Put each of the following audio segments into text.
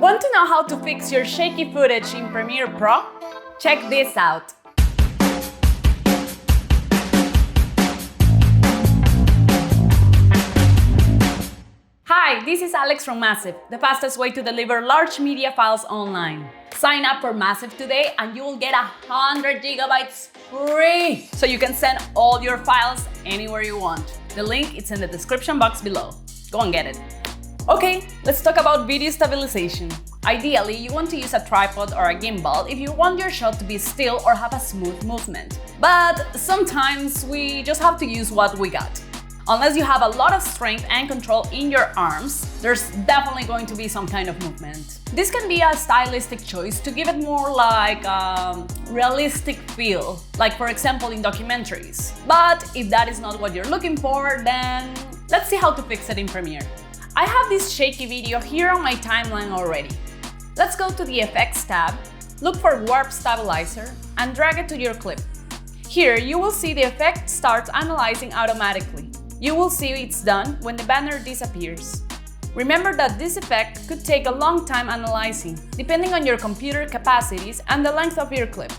Want to know how to fix your shaky footage in Premiere Pro? Check this out! Hi, this is Alex from Massive, the fastest way to deliver large media files online. Sign up for Massive today and you will get 100 gigabytes free, so you can send all your files anywhere you want. The link is in the description box below. Go and get it. Okay, let's talk about video stabilization. Ideally, you want to use a tripod or a gimbal if you want your shot to be still or have a smooth movement. But sometimes we just have to use what we got. Unless you have a lot of strength and control in your arms, there's definitely going to be some kind of movement. This can be a stylistic choice to give it more like a realistic feel, like for example in documentaries. But if that is not what you're looking for, then let's see how to fix it in Premiere. I have this shaky video here on my timeline already. Let's go to the Effects tab, look for Warp Stabilizer, and drag it to your clip. Here you will see the effect starts analyzing automatically. You will see it's done when the banner disappears. Remember that this effect could take a long time analyzing, depending on your computer capacities and the length of your clip.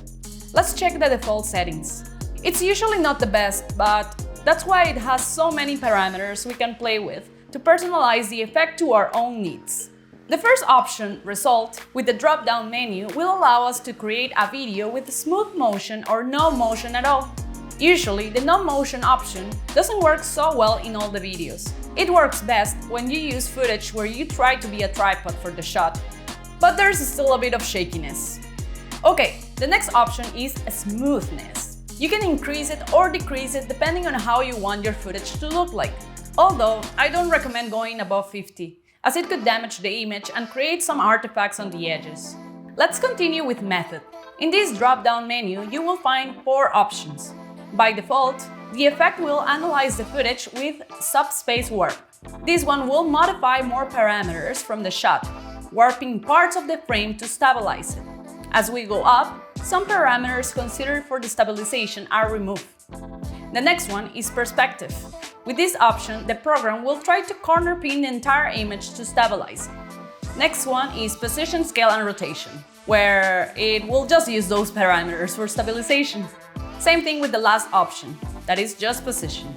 Let's check the default settings. It's usually not the best, but that's why it has so many parameters we can play with to personalize the effect to our own needs. The first option, Result, with the drop-down menu will allow us to create a video with smooth motion or no motion at all. Usually, the no motion option doesn't work so well in all the videos. It works best when you use footage where you try to be a tripod for the shot, but there's still a bit of shakiness. Okay, the next option is Smoothness. You can increase it or decrease it depending on how you want your footage to look like. Although, I don't recommend going above 50, as it could damage the image and create some artifacts on the edges. Let's continue with Method. In this drop-down menu, you will find 4 options. By default, the effect will analyze the footage with Subspace Warp. This one will modify more parameters from the shot, warping parts of the frame to stabilize it. As we go up, some parameters considered for the stabilization are removed. The next one is Perspective. With this option, the program will try to corner pin the entire image to stabilize it. Next one is Position, Scale and Rotation, where it will just use those parameters for stabilization. Same thing with the last option, that is just Position.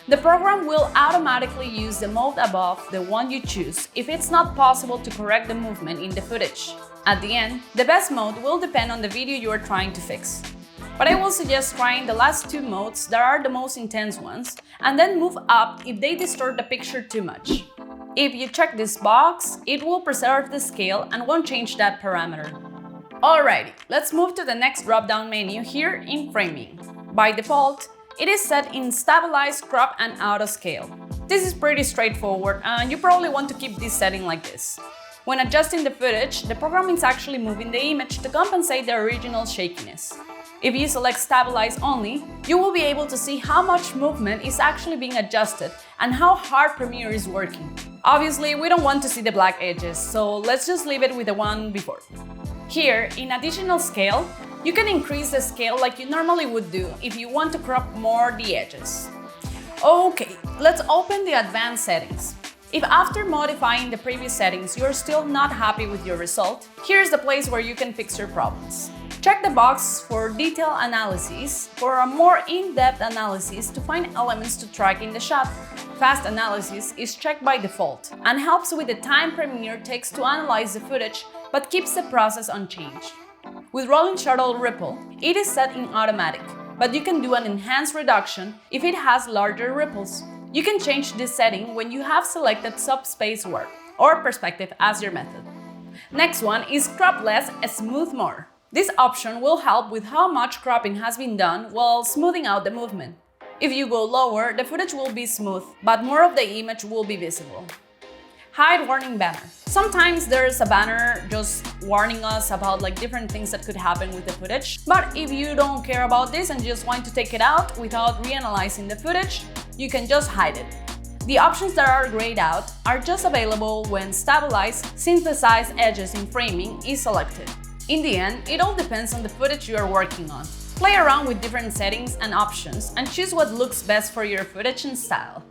The program will automatically use the mode above the one you choose if it's not possible to correct the movement in the footage. At the end, the best mode will depend on the video you are trying to fix. But I will suggest trying the last 2 modes that are the most intense ones, and then move up if they distort the picture too much. If you check this box, it will preserve the scale and won't change that parameter. Alrighty, let's move to the next drop-down menu here in Framing. By default, it is set in Stabilize, Crop and Auto Scale. This is pretty straightforward and you probably want to keep this setting like this. When adjusting the footage, the program is actually moving the image to compensate the original shakiness. If you select Stabilize only, you will be able to see how much movement is actually being adjusted and how hard Premiere is working. Obviously, we don't want to see the black edges, so let's just leave it with the one before. Here, in Additional Scale, you can increase the scale like you normally would do if you want to crop more the edges. Okay, let's open the Advanced Settings. If after modifying the previous settings you're still not happy with your result, here's the place where you can fix your problems. Check the box for Detail Analysis for a more in-depth analysis to find elements to track in the shot. Fast Analysis is checked by default and helps with the time Premiere takes to analyze the footage but keeps the process unchanged. With Rolling Shutter Ripple, it is set in Automatic, but you can do an enhanced reduction if it has larger ripples. You can change this setting when you have selected Subspace Warp or Perspective as your method. Next one is Crop Less, Smooth More. This option will help with how much cropping has been done while smoothing out the movement. If you go lower, the footage will be smooth, but more of the image will be visible. Hide Warning Banner. Sometimes there's a banner just warning us about different things that could happen with the footage, but if you don't care about this and just want to take it out without reanalyzing the footage, you can just hide it. The options that are grayed out are just available when Stabilize, Synthesize Edges in Framing is selected. In the end, it all depends on the footage you are working on. Play around with different settings and options and choose what looks best for your footage and style.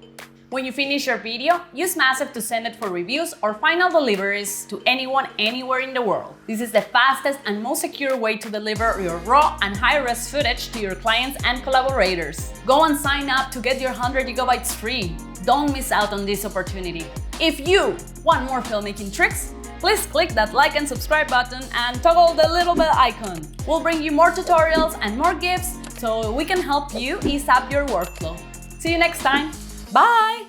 When you finish your video, use Massive to send it for reviews or final deliveries to anyone, anywhere in the world. This is the fastest and most secure way to deliver your raw and high-res footage to your clients and collaborators. Go and sign up to get your 100 gigabytes free. Don't miss out on this opportunity. If you want more filmmaking tricks, please click that like and subscribe button and toggle the little bell icon. We'll bring you more tutorials and more gifts so we can help you ease up your workflow. See you next time. Bye!